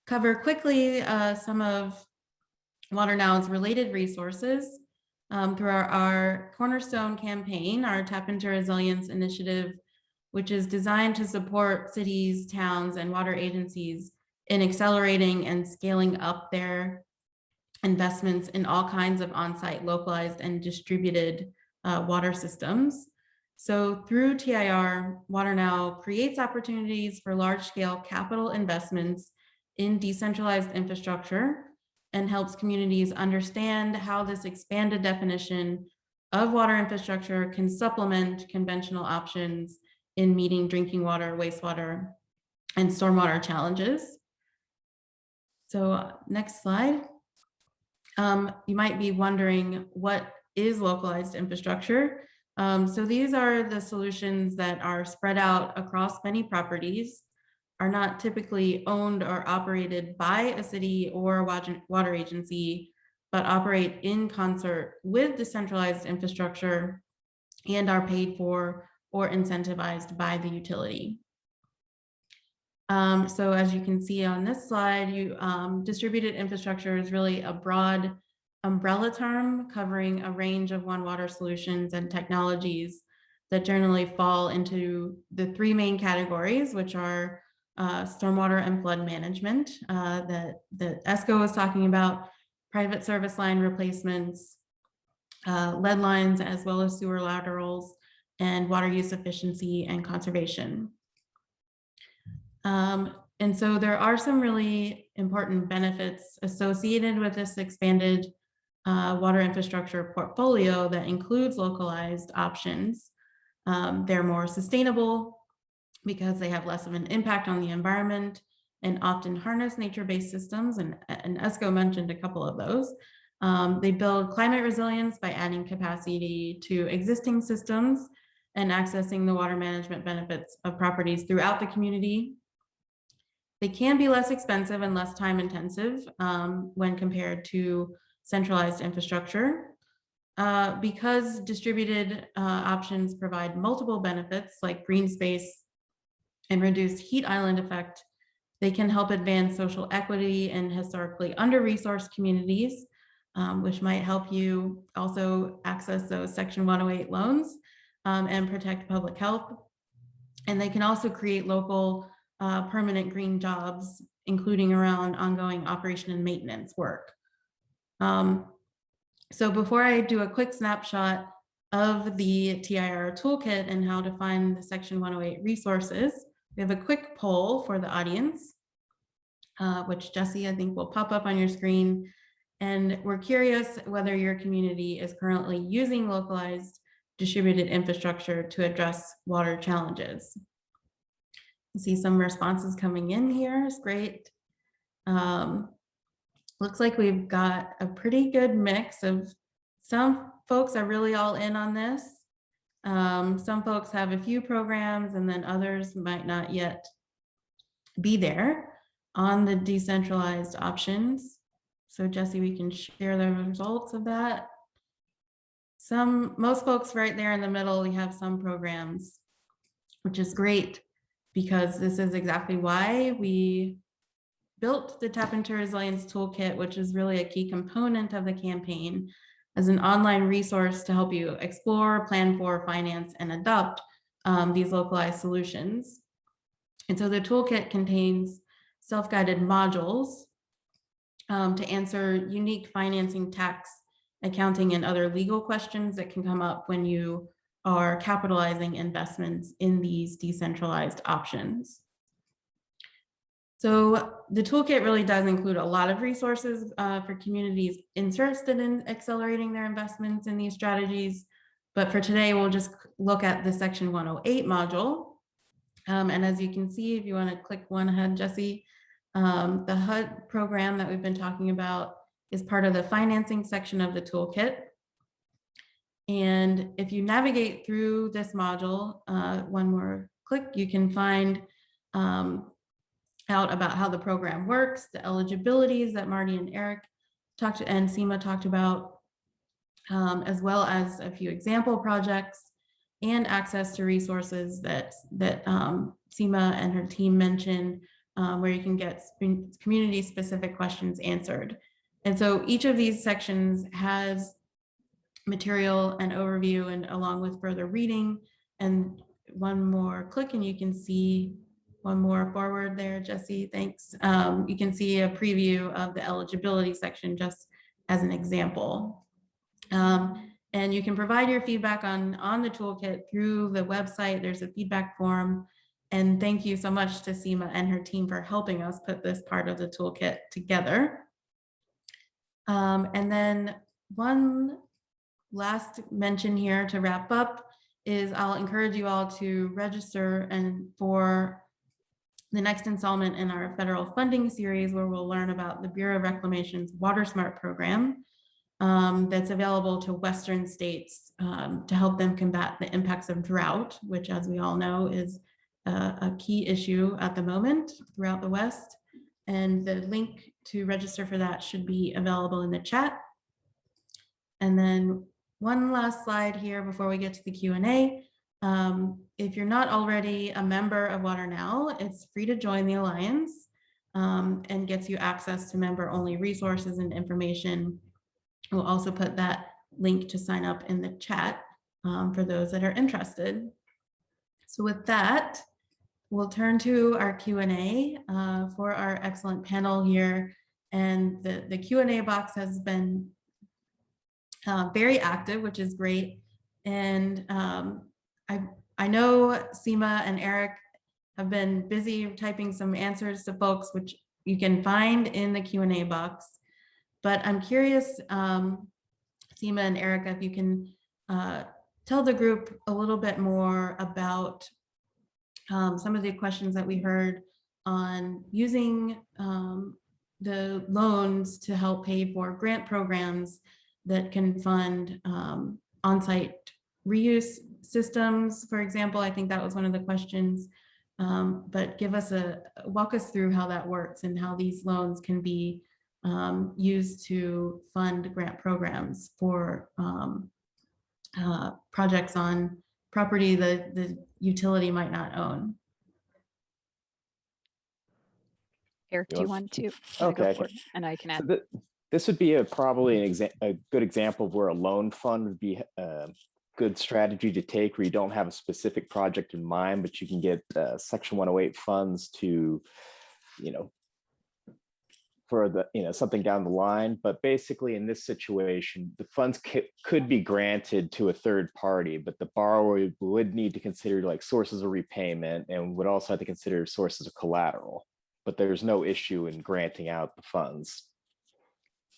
cover quickly some of WaterNow's related resources through our Cornerstone campaign, our Tap into Resilience initiative, which is designed to support cities, towns, and water agencies in accelerating and scaling up their investments in all kinds of on-site, localized, and distributed water systems. So through TIR, WaterNow creates opportunities for large-scale capital investments in decentralized infrastructure and helps communities understand how this expanded definition of water infrastructure can supplement conventional options in meeting drinking water, wastewater, and stormwater challenges. So next slide. You might be wondering, what is localized infrastructure? So these are the solutions that are spread out across many properties, are not typically owned or operated by a city or water agency, but operate in concert with decentralized infrastructure and are paid for or incentivized by the utility. So as you can see on this slide, distributed infrastructure is really a broad umbrella term covering a range of water solutions and technologies that generally fall into the three main categories, which are stormwater and flood management that Esco was talking about, private service line replacements, lead lines, as well as sewer laterals, and water use efficiency and conservation. And so there are some really important benefits associated with this expanded water infrastructure portfolio that includes localized options. They're more sustainable because they have less of an impact on the environment and often harness nature-based systems, and Esco mentioned a couple of those. They build climate resilience by adding capacity to existing systems and accessing the water management benefits of properties throughout the community. They can be less expensive and less time intensive when compared to centralized infrastructure. Because distributed options provide multiple benefits like green space and reduced heat island effect, they can help advance social equity in historically under-resourced communities, which might help you also access those Section 108 loans and protect public health. And they can also create local permanent green jobs, including around ongoing operation and maintenance work. So before I do a quick snapshot of the TIR toolkit and how to find the Section 108 resources, we have a quick poll for the audience, which Jesse, I think, will pop up on your screen. And we're curious whether your community is currently using localized distributed infrastructure to address water challenges. I see some responses coming in here. It's great. Looks like we've got a pretty good mix of, some folks are really all in on this. Some folks have a few programs, and then others might not yet be there on the decentralized options. So Jesse, we can share the results of that. Most folks right there in the middle, we have some programs, which is great because this is exactly why we built the Tap into Resilience Toolkit, which is really a key component of the campaign, as an online resource to help you explore, plan for, finance, and adopt these localized solutions. And so the toolkit contains self-guided modules to answer unique financing, tax, accounting, and other legal questions that can come up when you are capitalizing investments in these decentralized options. So the toolkit really does include a lot of resources for communities interested in accelerating their investments in these strategies. But for today, we'll just look at the Section 108 module. And as you can see, if you want to click one ahead, Jesse, The HUD program that we've been talking about is part of the financing section of the toolkit. And if you navigate through this module, one more click, you can find out about how the program works, the eligibilities that Marty and Eric talked to, and Seema talked about, as well as a few example projects and access to resources that Seema and her team mentioned, where you can get community-specific questions answered. And so each of these sections has material and overview, and along with further reading. And one more click and you can see one more forward there, Jesse, thanks. You can see a preview of the eligibility section just as an example. And you can provide your feedback on the toolkit through the website. There's a feedback form. And thank you so much to Seema and her team for helping us put this part of the toolkit together. And then one last mention here to wrap up is I'll encourage you all to register and for the next installment in our federal funding series, where we'll learn about the Bureau of Reclamation's Water Smart program that's available to Western states to help them combat the impacts of drought, which, as we all know, is a key issue at the moment throughout the West. And the link to register for that should be available in the chat. And then one last slide here before we get to the Q&A. If you're not already a member of WaterNow, it's free to join the Alliance and gets you access to member-only resources and information. We'll also put that link to sign up in the chat for those that are interested. So with that, we'll turn to our Q&A for our excellent panel here. And the Q&A box has been very active, which is great. And I know Seema and Eric have been busy typing some answers to folks, which you can find in the Q&A box. But I'm curious, Seema and Eric, if you can tell the group a little bit more about some of the questions that we heard on using the loans to help pay for grant programs that can fund on-site reuse systems, for example. I think that was one of the questions, but walk us through how that works and how these loans can be used to fund grant programs for projects on property that the utility might not own. Eric, do you want to? Okay. And I can add. So this would be probably a good example of where a loan fund would be a good strategy to take, where you don't have a specific project in mind, but you can get Section 108 funds to, for the, something down the line. But basically in this situation, the funds could be granted to a third party, but the borrower would need to consider like sources of repayment and would also have to consider sources of collateral. But there's no issue in granting out the funds.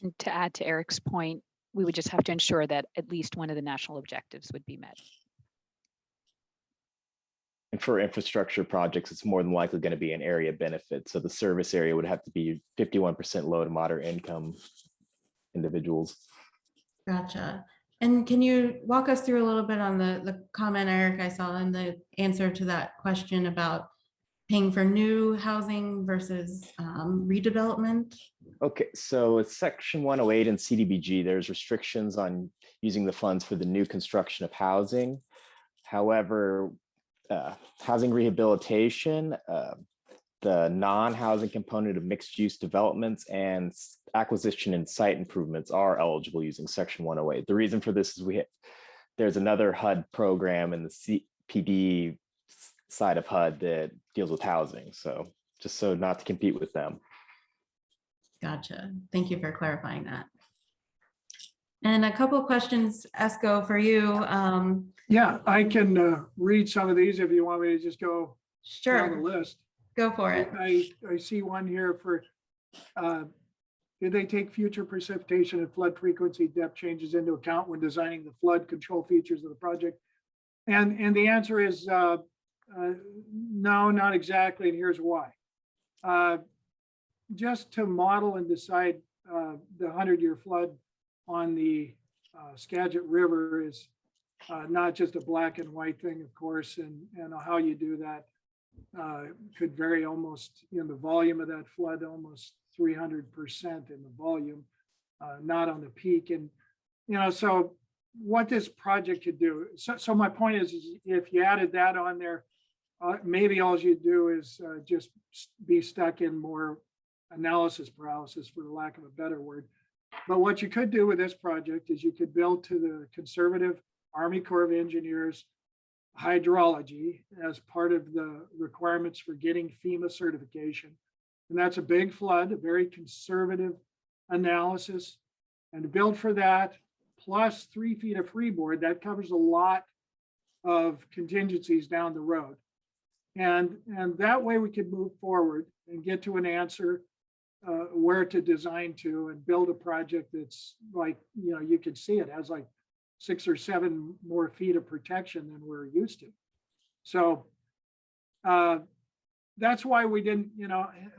And to add to Eric's point, we would just have to ensure that at least one of the national objectives would be met. And for infrastructure projects, it's more than likely going to be an area benefit. So the service area would have to be 51% low to moderate income individuals. Gotcha. And can you walk us through a little bit on the comment, Eric, I saw in the answer to that question about paying for new housing versus redevelopment? Okay, so with Section 108 and CDBG, there's restrictions on using the funds for the new construction of housing. However, housing rehabilitation, the non-housing component of mixed-use developments and acquisition and site improvements are eligible using Section 108. The reason for this is there's another HUD program in the CPD side of HUD that deals with housing. So just so not to compete with them. Gotcha. Thank you for clarifying that. And a couple of questions, Esco, for you. Yeah, I can read some of these if you want me to just go down the Sure, list. go for it. I see one here for, did they take future precipitation and flood frequency depth changes into account when designing the flood control features of the project? And the answer is no, not exactly, and here's why. just to model and decide the 100-year flood on the Skagit River is not just a black and white thing, of course, and how you do that could vary almost in the volume of that flood, almost 300% in the volume, not on the peak. And, so what this project could do. So my point is if you added that on there, maybe all you do is just be stuck in more analysis paralysis, for the lack of a better word. But what you could do with this project is you could build to the conservative Army Corps of Engineers hydrology as part of the requirements for getting FEMA certification. And that's a big flood, a very conservative analysis. And to build for that, plus 3 feet of freeboard, that covers a lot of contingencies down the road. And that way we could move forward and get to an answer where to design to and build a project that's like, you can see it has like 6 or 7 more feet of protection than we're used to. So that's why we didn't,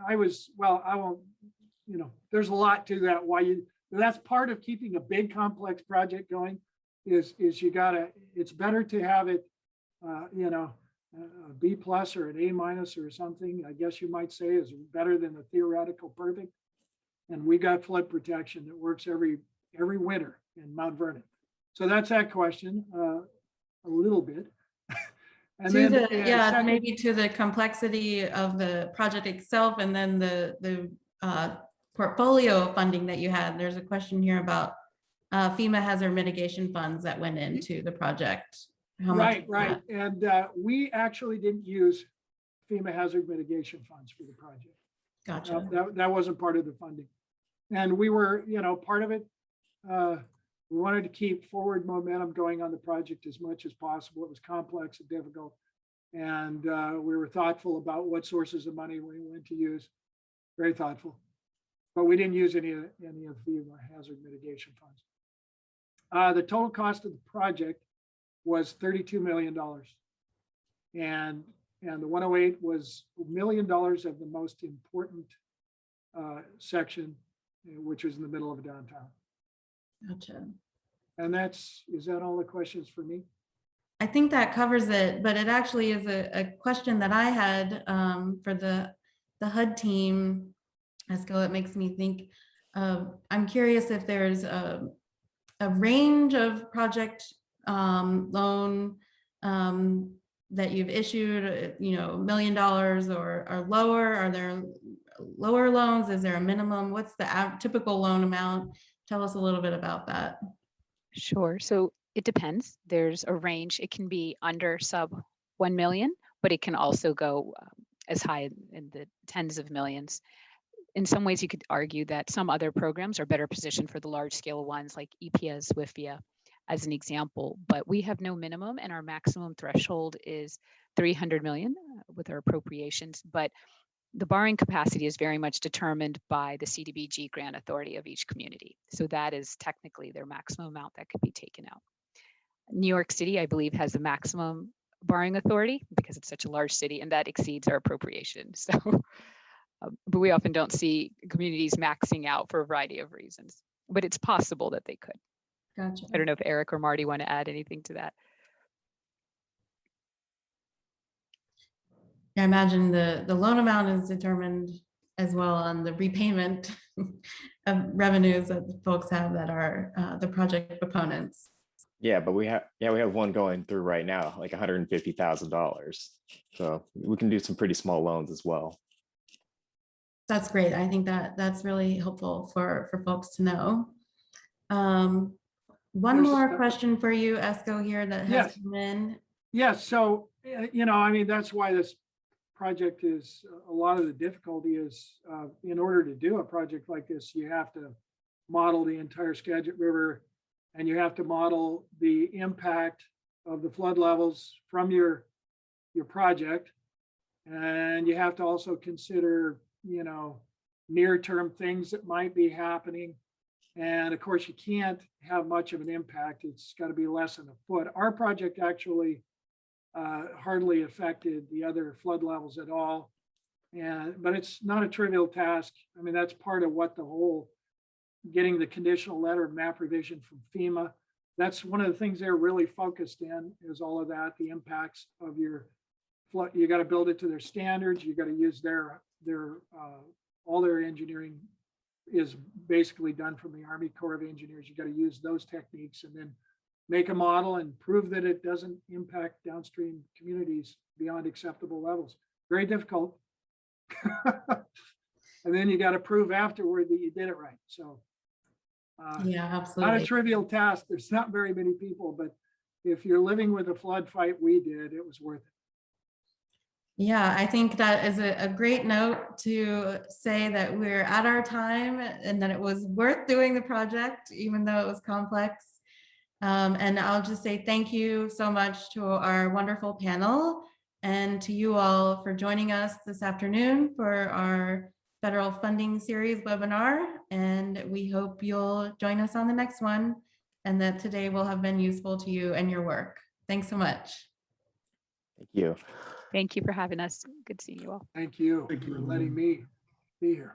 I won't, there's a lot to that. That's part of keeping a big complex project going is it's better to have it, a B+ or an A- or something, I guess you might say, is better than a theoretical perfect. And we got flood protection that works every winter in Mount Vernon. So that's that question, a little bit. And then maybe to the complexity of the project itself, and then the portfolio of funding that you had. There's a question here about FEMA hazard mitigation funds that went into the project. Right. And we actually didn't use FEMA hazard mitigation funds for the project. Gotcha. That wasn't part of the funding. And we were, part of it, we wanted to keep forward momentum going on the project as much as possible. It was complex and difficult. And we were thoughtful about what sources of money we went to use, very thoughtful. But we didn't use any of FEMA hazard mitigation funds. The total cost of the project was $32 million. And the 108 was $1 million of the most important section, which was in the middle of downtown. Gotcha. And is that all the questions for me? I think that covers it, but it actually is a question that I had for the HUD team. Esco, it makes me think I'm curious if there's a range of project loan that you've issued, $1 million or lower. Are there lower loans? Is there a minimum? What's the typical loan amount? Tell us a little bit about that. Sure. So it depends. There's a range. It can be under sub 1 million, but it can also go as high in the tens of millions. In some ways, you could argue that some other programs are better positioned for the large scale ones like EPA's WIFIA as an example, but we have no minimum and our maximum threshold is 300 million with our appropriations. But the borrowing capacity is very much determined by the CDBG grant authority of each community. So that is technically their maximum amount that could be taken out. New York City, I believe, has the maximum borrowing authority because it's such a large city, and that exceeds our appropriation. So, but we often don't see communities maxing out for a variety of reasons, but it's possible that they could. Gotcha. I don't know if Eric or Marty want to add anything to that. I imagine the loan amount is determined as well on the repayment of revenues that the folks have that are the project proponents. Yeah, but we have one going through right now, like $150,000. So we can do some pretty small loans as well. That's great. I think that's really helpful for folks to know. One more question for you, Esco, here that has come in. Yes. So, that's why this project is a lot of the difficulty is in order to do a project like this, you have to model the entire Skagit River and you have to model the impact of the flood levels from your project. And you have to also consider, near-term things that might be happening. And of course, you can't have much of an impact. It's got to be less than a foot. Our project actually hardly affected the other flood levels at all. But it's not a trivial task. I mean, that's part of what the whole getting the conditional letter of map revision from FEMA. That's one of the things they're really focused in, is all of that, the impacts of your flood. You got to build it to their standards. You got to use their all their engineering is basically done from the Army Corps of Engineers. You got to use those techniques and then make a model and prove that it doesn't impact downstream communities beyond acceptable levels. Very difficult. And then you got to prove afterward that you did it right. So Yeah, not a absolutely. trivial task. There's not very many people, but if you're living with a flood fight we did, it was worth it. Yeah, I think that is a great note to say that we're at our time and that it was worth doing the project, even though it was complex. And I'll just say thank you so much to our wonderful panel and to you all for joining us this afternoon for our federal funding series webinar. And we hope you'll join us on the next one and that today will have been useful to you and your work. Thanks so much. Thank you. Thank you for having us. Good seeing you all. Thank you Thank you, for letting me be here.